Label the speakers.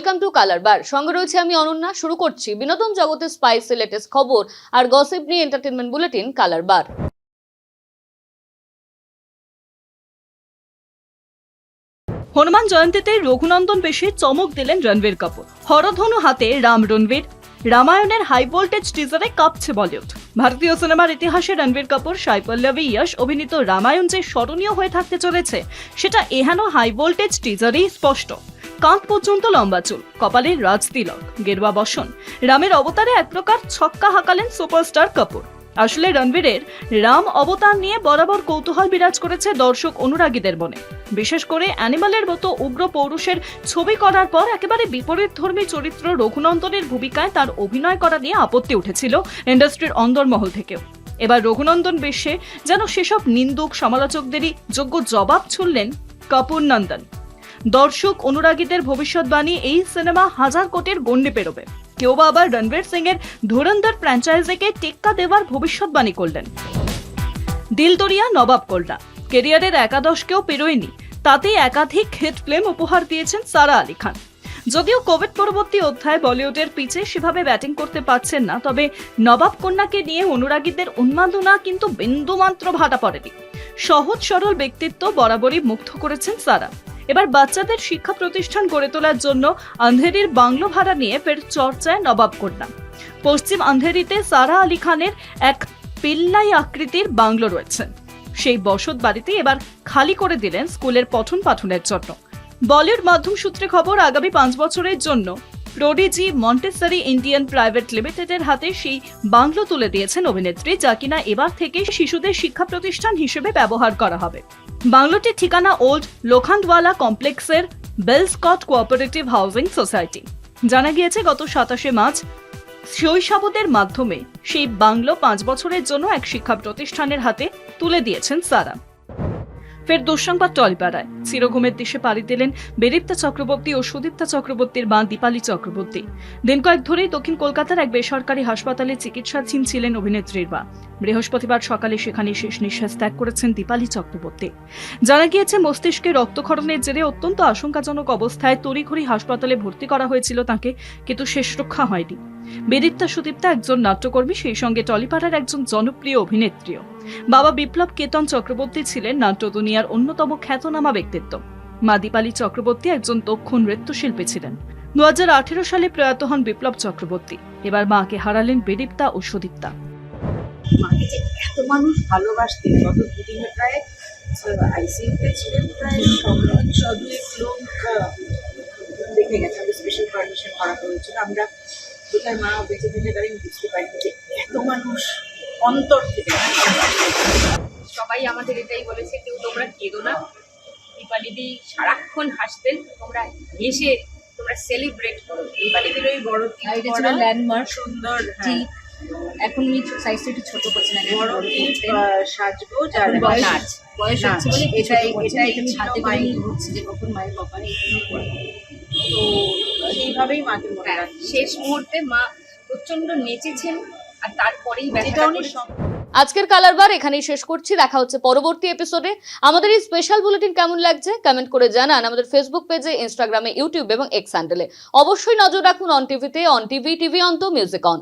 Speaker 1: Welcome to colour বার। সঙ্গে রয়েছে আমি অনন্যা। শুরু করছি বিনোদন জগতের স্পাইসি লেটেস্ট খবর আর গসিপ নিয়ে এন্টারটেনমেন্ট বুলেটিন কালার বার।
Speaker 2: হনুমান জয়ন্তীতে রঘুনন্দন বেশে চমক দিলেন রণবীর কাপুর। হরধনু হাতে রাম রণবীর রামায়ণের হাই ভোল্টেজ টিজারে কাঁপছে বলিউড। ভারতীয় সিনেমার ইতিহাসে রণবীর কাপুর, সাই পল্লবী, যশ অভিনীত রামায়ণ যে স্মরণীয় হয়ে থাকতে চলেছে সেটা এহেন হাই ভোল্টেজ টিজারেই স্পষ্ট। কাঁধ পর্যন্ত লম্বা চুল, কপালে রাজ তিলক, গেরুয়া বসন, রামের অবতারে এক প্রকার ছক্কা হাঁকালেন সুপারস্টার কাপুর। আসলে রণবীরের রাম অবতার নিয়ে বরাবর কৌতূহল বিরাজ করেছে দর্শক অনুরাগীদের মনে। বিশেষ করে অ্যানিমালের মতো উগ্র পৌরুষের ছবি করার পর একেবারে বিপরীতধর্মী চরিত্র রঘুনন্দনের ভূমিকায় তার অভিনয় করা নিয়ে আপত্তি উঠেছিল ইন্ডাস্ট্রির অন্দরমহল থেকেও। এবার রঘুনন্দন বেশে যেন সেসব নিন্দুক সমালোচকদেরই যোগ্য জবাব ছুড়লেন কাপুর নন্দন। দর্শক অনুরাগীদের ভবিষ্যৎবাণী, এই সিনেমা 1000 কোটির গণ্ডি পেরোবে। কেউ বা আবার রণবীর সিং এর ধুরন্ধর ফ্র্যাঞ্চাইজিকে টেক্কা দেওয়ার ভবিষ্যৎবাণী করলেন। দিলদরিয়া, নবাব কোল্লা, ক্যারিয়ারের একাদশকেও পেরোয়নি, তাতেই একাধিক হিট ফিল্ম উপহার দিয়েছেন সারা আলী খান। যদিও কোভিড পরবর্তী অধ্যায় বলিউডের পিচে সেভাবে ব্যাটিং করতে পারছেন না, তবে নবাব কন্যাকে নিয়ে অনুরাগীদের উন্মাদনা কিন্তু বিন্দুমাত্র ভাটা পড়েনি। সহজ সরল ব্যক্তিত্ব বরাবরই মুগ্ধ করেছেন সারা। এবার বাচ্চাদের শিক্ষা প্রতিষ্ঠান গড়ে তোলার জন্য আন্ধেরির বাংলো ভাড়া নিয়ে ফের চর্চায় নবাব কন্যা। পশ্চিম আন্ধেরিতে সারা আলী খানের এক পিল্লাই আকৃতির বাংলো রয়েছে। সেই বসত বাড়িতে এবার খালি করে দিলেন স্কুলের পঠন পাঠনের জন্য। বলিউড মাধ্যম সূত্রে খবর, আগামী 5 বছরের জন্য প্রোডিজি মন্টেসরি ইন্ডিয়ান প্রাইভেট লিমিটেডের হাতে সেই বাংলো তুলে দিয়েছেন অভিনেত্রী, যা কিনা এবার থেকে শিশুদের শিক্ষা প্রতিষ্ঠান হিসেবে ব্যবহার করা হবে। বাংলোটির ঠিকানা ওল্ড লোখান্দওয়ালা কমপ্লেক্সের বেলস্কট কোঅপারেটিভ হাউজিং সোসাইটি। জানা গিয়েছে গত 27 মার্চ শৈশবদের মাধ্যমে সেই বাংলো 5 বছরের জন্য এক শিক্ষা প্রতিষ্ঠানের হাতে তুলে দিয়েছেন সারা। ফের দুঃসংবাদ টলিপাড়ায়। চিরঘুমের দেশে পাড়ি দিলেন বেরিপ্তা চক্রবর্তী ও সুদীপ্তা চক্রবর্তীর মা দীপালি চক্রবর্তী। দিন কয়েক ধরেই দক্ষিণ কলকাতার এক বেসরকারি হাসপাতালে চিকিৎসাধীন ছিলেন অভিনেত্রীর মা। বৃহস্পতিবার সকালে সেখানে শেষ নিঃশ্বাস ত্যাগ করেছেন দীপালি চক্রবর্তী। জানা গিয়েছে মস্তিষ্কে রক্তক্ষরণের জেরে অত্যন্ত আশঙ্কাজনক অবস্থায় তড়িঘড়ি হাসপাতালে ভর্তি করা হয়েছিল তাকে, কিন্তু শেষ রক্ষা হয়নি। বেরিপ্তা সুদীপ্তা একজন নাট্যকর্মী, সেই সঙ্গে টলিপাড়ার একজন জনপ্রিয় অভিনেত্রীও। বাবা বিপ্লব কেতন চক্রবর্তী ছিলেন নাট্য দুনিয়ার অন্যতম খ্যাতনামা ব্যক্তিত্ব। মা দীপালি চক্রবর্তী একজন দক্ষ নৃত্যশিল্পী ছিলেন। 2018 সালে প্রয়াত হন বিপ্লব চক্রবর্তী। এবার মাকে হারালেন বেরিপ্তা ও সুদীপ্তা।
Speaker 3: মাকে যে এত মানুষ ভালোবাসতেন, গত দুদিনে প্রায় আইসিইউতে ছিলেন, প্রায় শতাধিক লোক দেখে গেছে। আমাদের স্পেশাল পারমিশন করা হয়েছিল। আমরা তার মা বেঁচে থেকে তারা বুঝতে পারি যে এত মানুষ অন্তর থেকে।
Speaker 4: সবাই আমাদের এটাই বলেছে, কেউ তোমরা কেঁদো না। দীপালিদি সারাক্ষণ হাসতেন, তোমরা হেসে তোমরা সেলিব্রেট করো। দীপালিদির ওই বড়
Speaker 3: এটা ছিল ল্যান্ডমার্ক,
Speaker 4: সুন্দর
Speaker 3: টিপ। এখন সাইজটা একটু ছোট করছে না,
Speaker 4: বড় টিপ
Speaker 3: সাজবো, যার বয়স হচ্ছে বলে এটাই হাতে করে নিয়ে ঘুরছে যে কখন মায়ের কপালে এইগুলো করে। তো সেইভাবেই মাকে মনে রাখি।
Speaker 4: শেষ মুহূর্তে মা প্রচন্ড নেচেছেন, আর তারপরেই
Speaker 1: আজকের কালার বার এখানেই শেষ করছি। দেখা হচ্ছে পরবর্তী এপিসোডে। আমাদের এই স্পেশাল বুলেটিন কেমন লাগছে কমেন্ট করে জানান আমাদের ফেসবুক পেজে, ইনস্টাগ্রামে, ইউটিউব এবং এক্স হ্যান্ডেলে। অবশ্যই নজর রাখুন অন টিভিতে। অন টিভি, টিভি অন তো মিউজিক অন।